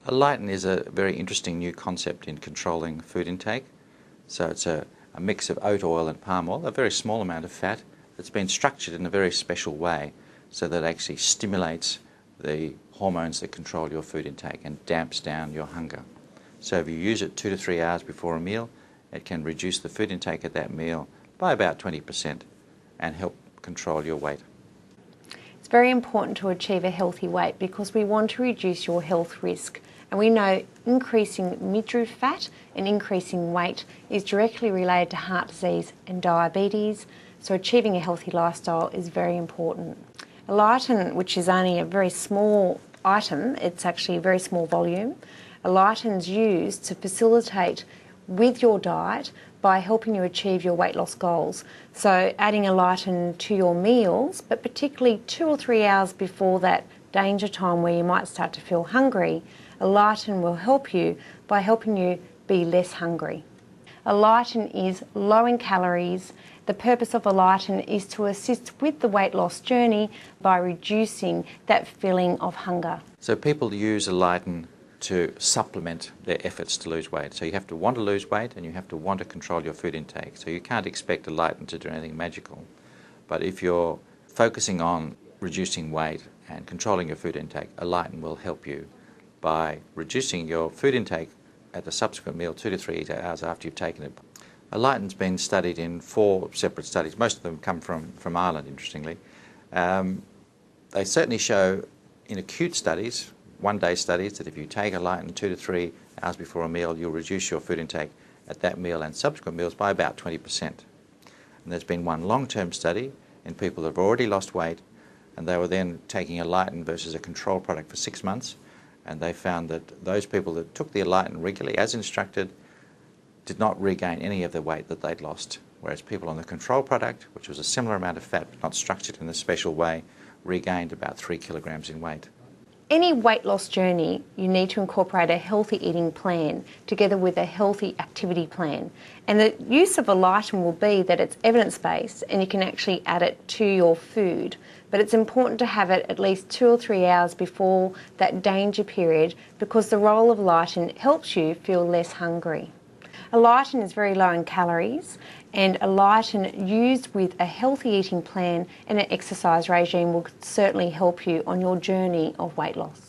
Aliten is a very interesting new concept in controlling food intake. So it's a mix of oat oil and palm oil, a very small amount of fat that's been structured in a very special way so that it actually stimulates the hormones that control your food intake and damps down your hunger. So if you use it 2 to 3 hours before a meal, it can reduce the food intake at that meal by about 20% and help control your weight. It's very important to achieve a healthy weight because we want to reduce your health risk. And we know increasing midriff fat and increasing weight is directly related to heart disease and diabetes, so achieving a healthy lifestyle is very important. Aliten, which is only a very small item, it's actually a very small volume. Aliten's used to facilitate with your diet by helping you achieve your weight loss goals. So adding Aliten to your meals, but particularly 2 or 3 hours before that danger time where you might start to feel hungry, Aliten will help you by helping you be less hungry. Aliten is low in calories. The purpose of Aliten is to assist with the weight loss journey by reducing that feeling of hunger. So people use Aliten to supplement their efforts to lose weight. So you have to want to lose weight and you have to want to control your food intake. So you can't expect Aliten to do anything magical. But if you're focusing on reducing weight and controlling your food intake, Aliten will help you by reducing your food intake at the subsequent meal 2 to 3 hours after you've taken it. Aliten's been studied in 4 separate studies. Most of them come from Ireland, interestingly. They certainly show in acute studies, one-day studies, that if you take Aliten 2 to 3 hours before a meal, you'll reduce your food intake at that meal and subsequent meals by about 20%. And there's been one long-term study in people that have already lost weight, and they were then taking Aliten versus a control product for 6 months, and they found that those people that took the Aliten regularly as instructed did not regain any of the weight that they'd lost, whereas people on the control product, which was a similar amount of fat but not structured in a special way, regained about 3 kilograms in weight. Any weight loss journey, you need to incorporate a healthy eating plan together with a healthy activity plan. And the use of Aliten will be that it's evidence-based and you can actually add it to your food. But it's important to have it at least 2 or 3 hours before that danger period because the role of Aliten helps you feel less hungry. Aliten is very low in calories, and Aliten used with a healthy eating plan and an exercise regime will certainly help you on your journey of weight loss.